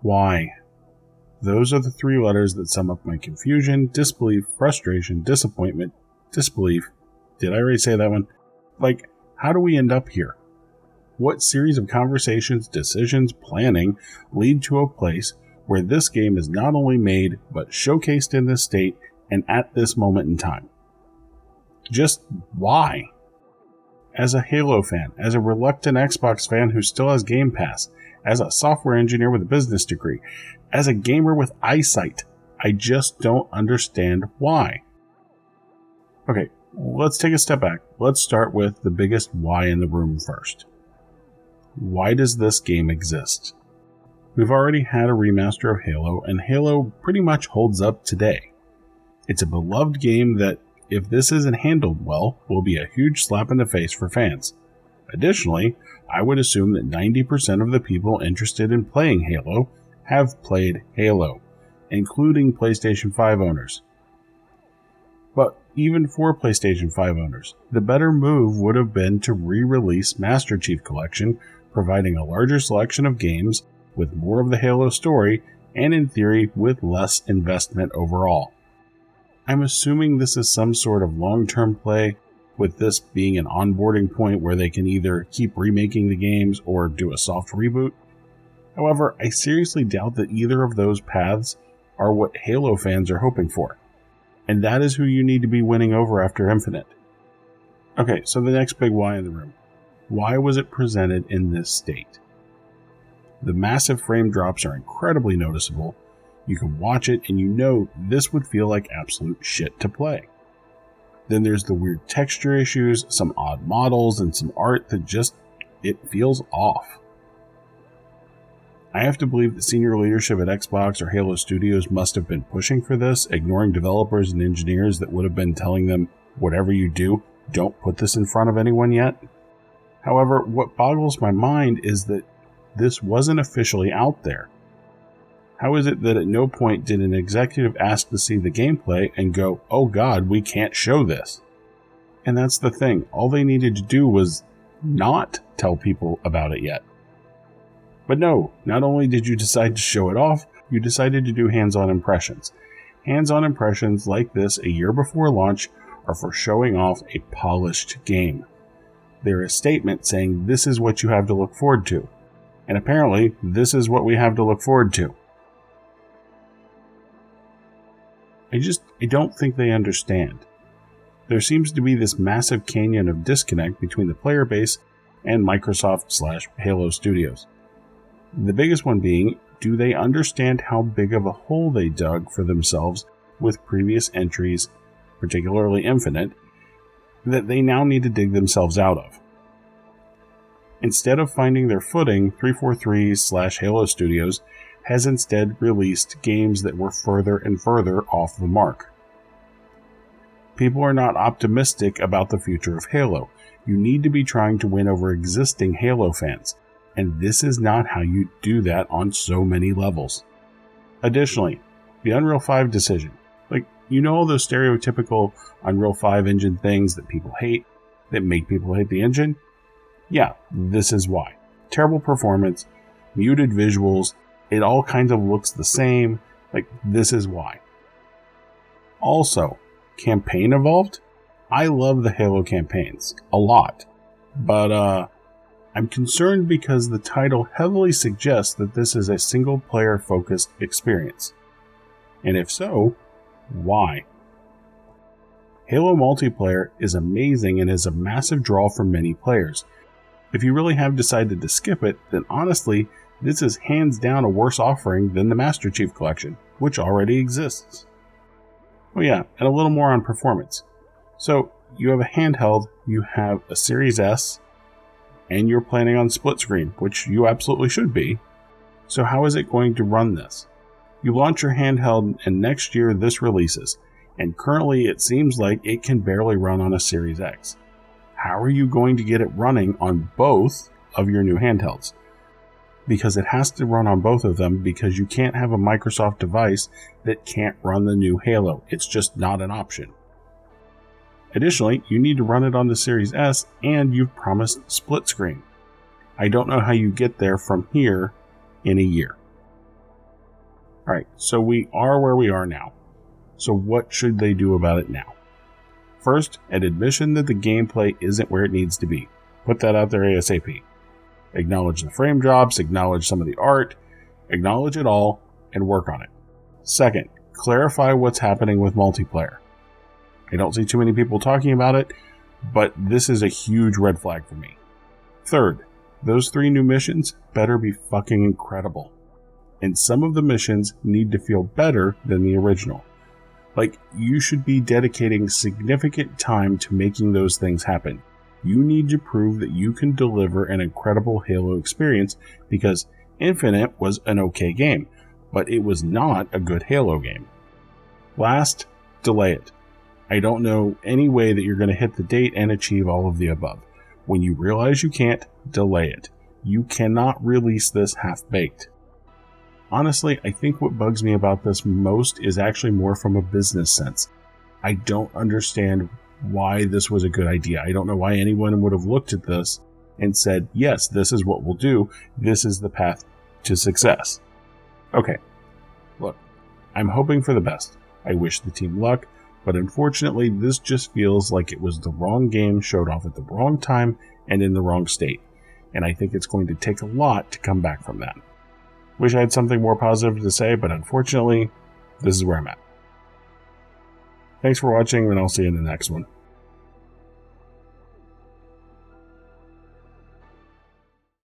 Why? Those are the three letters that sum up my confusion, disbelief, frustration, disappointment, disbelief. Did I already say that one? Like, how do we end up here? What series of conversations, decisions, planning lead to a place where this game is not only made, but showcased in this state and at this moment in time? Just why? As a Halo fan, as a reluctant Xbox fan who still has Game Pass, as a software engineer with a business degree, as a gamer with eyesight, I just don't understand why. Okay, let's take a step back. Let's start with the biggest why in the room first. Why does this game exist? We've already had a remaster of Halo, and Halo pretty much holds up today. It's a beloved game that, if this isn't handled well, will be a huge slap in the face for fans. Additionally, I would assume that 90% of the people interested in playing Halo have played Halo, including PlayStation 5 owners. But even for PlayStation 5 owners, the better move would have been to re-release Master Chief Collection, providing a larger selection of games with more of the Halo story, and in theory with less investment overall. I'm assuming this is some sort of long-term play, with this being an onboarding point where they can either keep remaking the games or do a soft reboot. However, I seriously doubt that either of those paths are what Halo fans are hoping for. And that is who you need to be winning over after Infinite. Okay, so the next big why in the room. Why was it presented in this state? The massive frame drops are incredibly noticeable. You can watch it and you know this would feel like absolute shit to play. Then there's the weird texture issues, some odd models, and some art that just, it feels off. I have to believe that senior leadership at Xbox or Halo Studios must have been pushing for this, ignoring developers and engineers that would have been telling them, whatever you do, don't put this in front of anyone yet. However, what boggles my mind is that this wasn't officially out there. How is it that at no point did an executive ask to see the gameplay and go, oh god, we can't show this? And that's the thing, all they needed to do was not tell people about it yet. But no, not only did you decide to show it off, you decided to do hands-on impressions. Hands-on impressions like this a year before launch are for showing off a polished game. They're a statement saying this is what you have to look forward to. And apparently, this is what we have to look forward to. I don't think they understand. There seems to be this massive canyon of disconnect between the player base and Microsoft/Halo Studios. The biggest one being, do they understand how big of a hole they dug for themselves with previous entries, particularly Infinite, that they now need to dig themselves out of? Instead of finding their footing, 343/Halo Studios has instead released games that were further and further off the mark. People are not optimistic about the future of Halo. You need to be trying to win over existing Halo fans, and this is not how you do that on so many levels. Additionally, the Unreal 5 decision. All those stereotypical Unreal 5 engine things that people hate, that make people hate the engine? Yeah, this is why. Terrible performance, muted visuals, it all kind of looks the same. This is why. Also, campaign evolved? I love the Halo campaigns. A lot. But, I'm concerned because the title heavily suggests that this is a single-player focused experience. And if so, why? Halo multiplayer is amazing and is a massive draw for many players. If you really have decided to skip it, then honestly, this is hands down a worse offering than the Master Chief Collection, which already exists. Oh yeah, and a little more on performance. So, you have a handheld, you have a Series S, and you're planning on split screen, which you absolutely should be. So how is it going to run this? You launch your handheld and next year this releases, and currently it seems like it can barely run on a Series X. How are you going to get it running on both of your new handhelds? Because it has to run on both of them, because you can't have a Microsoft device that can't run the new Halo. It's just not an option. Additionally, you need to run it on the Series S, and you've promised split screen. I don't know how you get there from here in a year. Alright, so we are where we are now. So what should they do about it now? First, an admission that the gameplay isn't where it needs to be. Put that out there ASAP. Acknowledge the frame drops, acknowledge some of the art, acknowledge it all, and work on it. Second, clarify what's happening with multiplayer. I don't see too many people talking about it, but this is a huge red flag for me. Third, those 3 new missions better be fucking incredible. And some of the missions need to feel better than the original. Like, you should be dedicating significant time to making those things happen. You need to prove that you can deliver an incredible Halo experience, because Infinite was an okay game, but it was not a good Halo game. Last, delay it. I don't know any way that you're going to hit the date and achieve all of the above. When you realize you can't, delay it. You cannot release this half-baked. Honestly, I think what bugs me about this most is actually more from a business sense. I don't understand why this was a good idea. I don't know why anyone would have looked at this and said, yes, this is what we'll do. This is the path to success. Okay, look, I'm hoping for the best. I wish the team luck, but unfortunately, this just feels like it was the wrong game showed off at the wrong time and in the wrong state. And I think it's going to take a lot to come back from that. Wish I had something more positive to say, but unfortunately, this is where I'm at. Thanks for watching, and I'll see you in the next one.